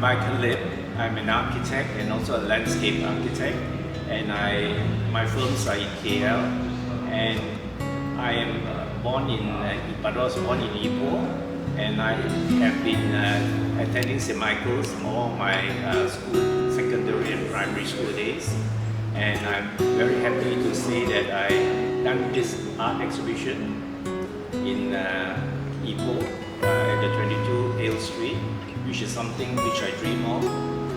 Acclaimed. I'm an architect and also a landscape architect, and my films are in KL. And I am born in Ipoh, and I have been attending St. Michael's all my school, secondary and primary school days. And I'm very happy to say that I done this art exhibition in Ipoh at the 22 Hale Street, which is something which I dream of,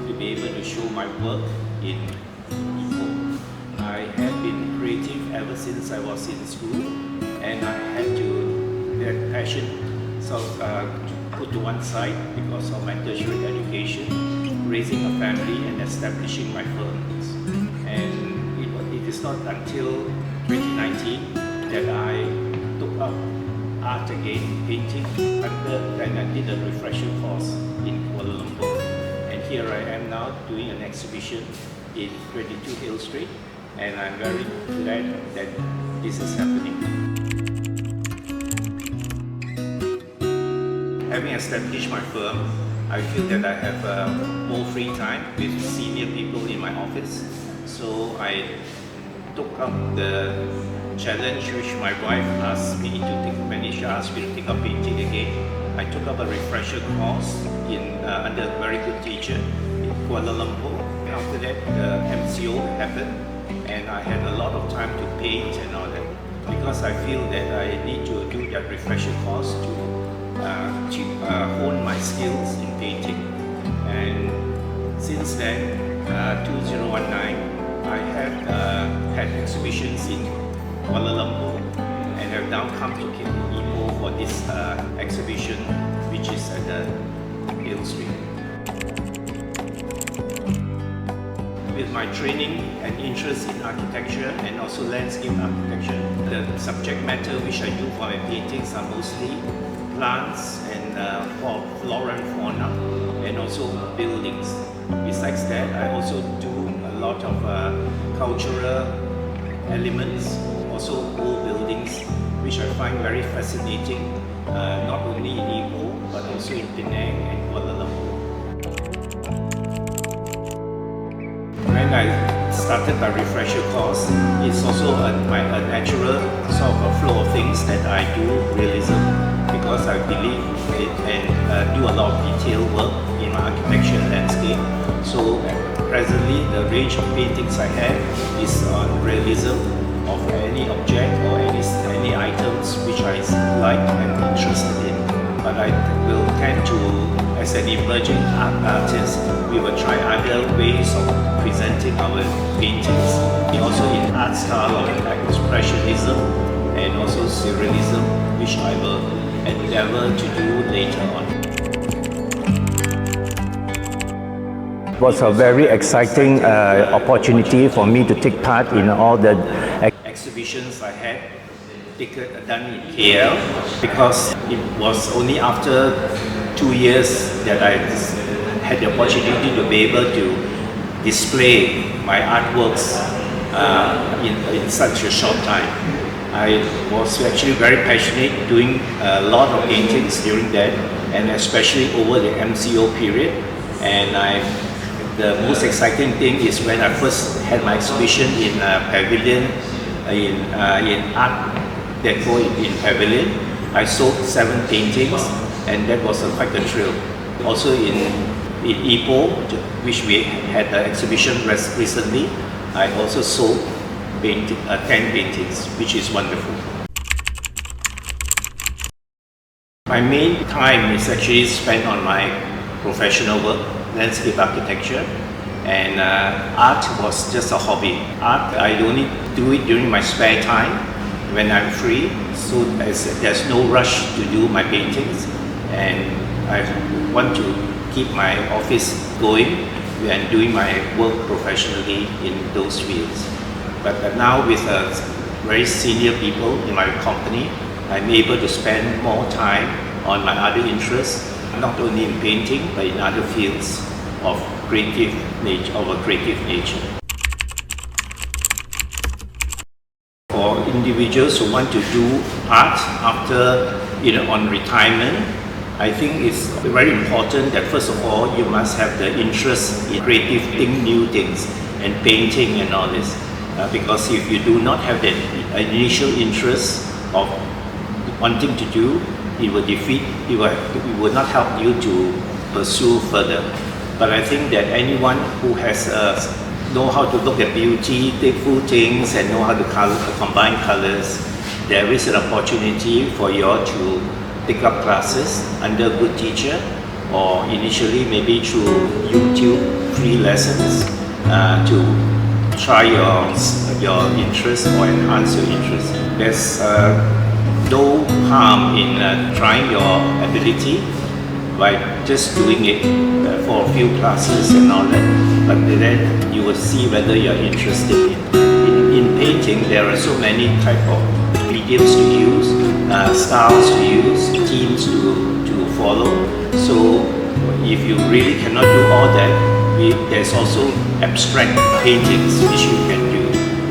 to be able to show my work in Ipoh. I have been creative ever since I was in school, and I had that passion to put to one side because of my tertiary education, raising a family and establishing my firms. And it is not until 2019 that I took up art again, painting, and I did a refresher course in Kuala Lumpur. And here I am now doing an exhibition in 22 Hale Street, and I'm very glad that this is happening. Having established my firm, I feel that I have more free time with senior people in my office. So I took up the challenge which my wife asked me to take when she asked me to take up painting again. I took up a refresher course under a very good teacher in Kuala Lumpur. After that, the MCO happened, and I had a lot of time to paint and all that, because I feel that I need to do that refresher course to hone my skills in painting. And since then, 2019, I have had exhibitions in Kuala Lumpur, and have now come to Ipoh for this exhibition, which is at the Hale Street. With my training and interest in architecture and also landscape architecture, the subject matter which I do for my paintings are mostly plants and flora and fauna, and also buildings. Besides that, I also do a lot of cultural elements, also old buildings, which I find very fascinating, not only in Ipoh, but also in Penang and Kuala Lumpur. When I started my refresher course, it's also a natural sort of a flow of things that I do realism, because I believe it and do a lot of detail work in my architecture and landscape. So presently, the range of paintings I have is on realism of any object or any items which I like and interested in. But I will tend to, as an emerging artist, we will try other ways of presenting our paintings. Also in art style of expressionism and also surrealism, which I will endeavor to do later on. It was a very exciting opportunity for me to take part in all the exhibitions I had done in KL, because it was only after 2 years that I had the opportunity to be able to display my artworks in such a short time. I was actually very passionate doing a lot of paintings during that, and especially over the MCO period. And the most exciting thing is when I first had my exhibition in Pavilion, in Art Deco in Pavilion. I sold 7 paintings, and that was quite a thrill. Also in Ipoh, which we had the exhibition recently, I also sold 10 paintings, which is wonderful. My main time is actually spent on my professional work, landscape architecture, and art was just a hobby. Art, I only do it during my spare time when I'm free, so there's no rush to do my paintings, and I want to keep my office going and doing my work professionally in those fields. But now with very senior people in my company, I'm able to spend more time on my other interests, not only in painting, but in other fields of a creative nature. For individuals who want to do art after on retirement, I think it's very important that first of all, you must have the interest in creative new things and painting and all this. Because if you do not have that initial interest of wanting to do, it will not help you to pursue further. But I think that anyone who has know how to look at beauty, beautiful things, and know how to combine colors, there is an opportunity for you all to take up classes under a good teacher, or initially maybe through YouTube free lessons to try your interest or enhance your interest. There's no harm in trying your ability by just doing it for a few classes and all that, but then you will see whether you're interested in painting. There are so many type of mediums to use, styles to use, themes to follow. So if you really cannot do all that, there's also abstract paintings which you can do.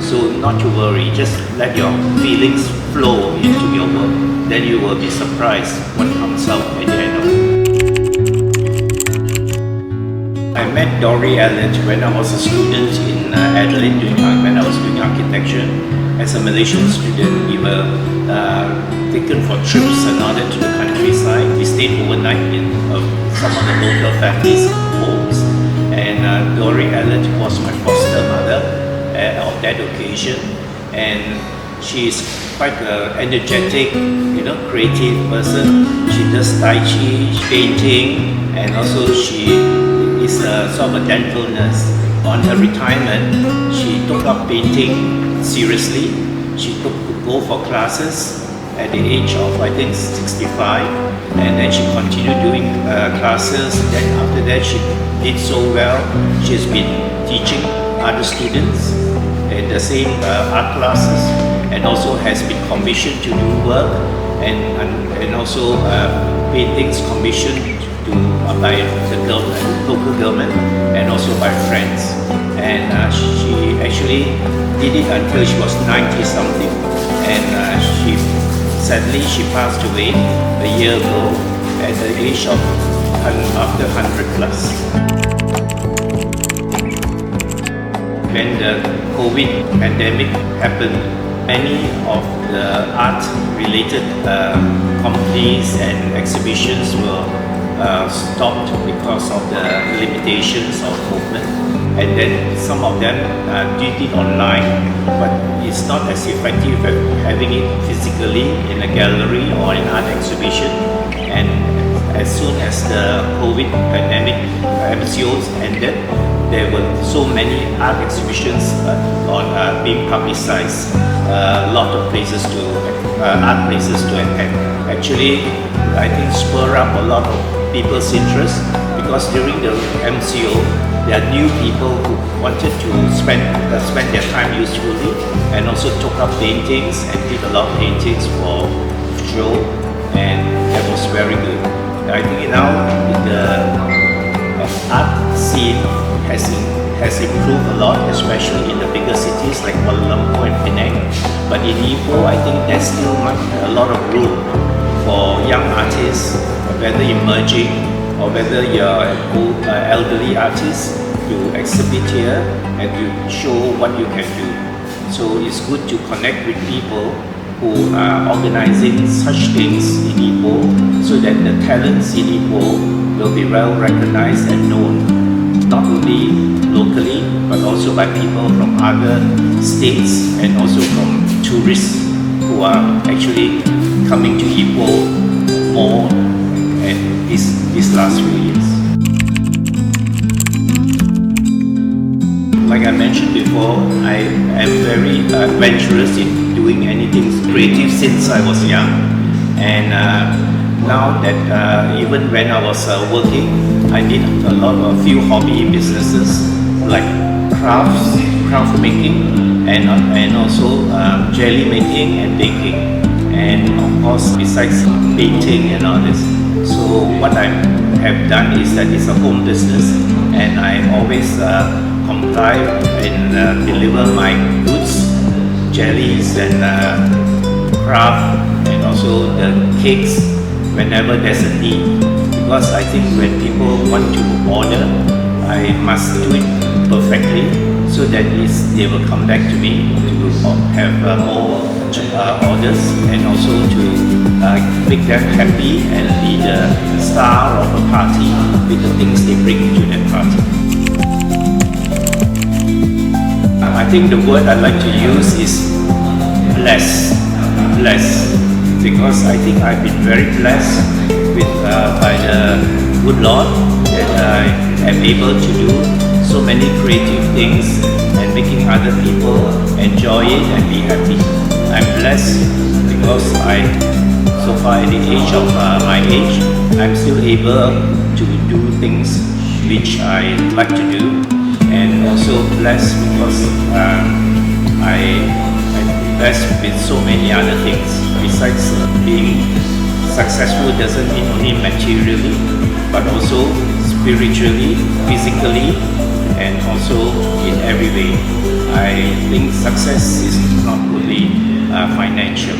So not to worry, just let your feelings flow into your work. Then you will be surprised what comes out at the end of it. I met Dory when I was a student in Adelaide when I was doing architecture. As a Malaysian student, we were taken for trips and all that to the countryside. We stayed overnight in some of the local families' homes. And Dory was my foster mother on that occasion. And she's quite an energetic, creative person. She does Tai Chi, painting, and also she is sort of a dental nurse. On her retirement, she took up painting seriously. She took to go for classes at the age of, I think, 65, and then she continued doing classes. Then after that, she did so well. She's been teaching other students at the same art classes, and also has been commissioned to do work, and also paintings commissioned by the local government and also by friends. And she actually did it until she was 90 something, and sadly she passed away a year ago at the age of after 100 plus. When the COVID pandemic happened, many of the art related companies and exhibitions were stopped because of the limitations of movement, and then some of them did it online, but it's not as effective as having it physically in a gallery or an art exhibition. And as soon as the COVID pandemic MCOs ended, there were so many art exhibitions being publicized, a lot of places art places to attend. Actually, I think spur up a lot of people's interest, because during the MCO, there are new people who wanted to spend their time usefully, and also took up paintings and did a lot of paintings for show, and that was very good. I think now the art scene has improved a lot, especially in the bigger cities like Kuala Lumpur and Penang. But in Ipoh, I think there's still a lot of room for young artists, whether emerging or whether you're an elderly artist, to exhibit here and to show what you can do. So it's good to connect with people who are organizing such things in Ipoh, so that the talents in Ipoh will be well recognized and known, not only locally but also by people from other states, and also from tourists who are actually coming to Ipoh more and these last few years. Like I mentioned before, I am very adventurous in doing anything creative since I was young, and now that even when I was working, I did a few hobby businesses like craft making, and also jelly making and baking, and of course besides painting and all this. So what I have done is that it's a home business, and I always comply and deliver my goods, jellies and craft, and also the cakes whenever there's a need. Because I think when people want to order, I must do it perfectly so that they will come back to me to have more orders, and also to make them happy and be the star of a party with the things they bring to that party. I think the word I'd like to use is blessed. Blessed. Because I think I've been very blessed by the good Lord that I am able to do so many creative things and making other people enjoy it and be happy. I'm blessed because so far at the age of my age, I'm still able to do things which I like to do, and also blessed because I'm blessed with so many other things. Besides being successful doesn't mean only materially, but also spiritually, physically, and also in every way. I think success is not only financial.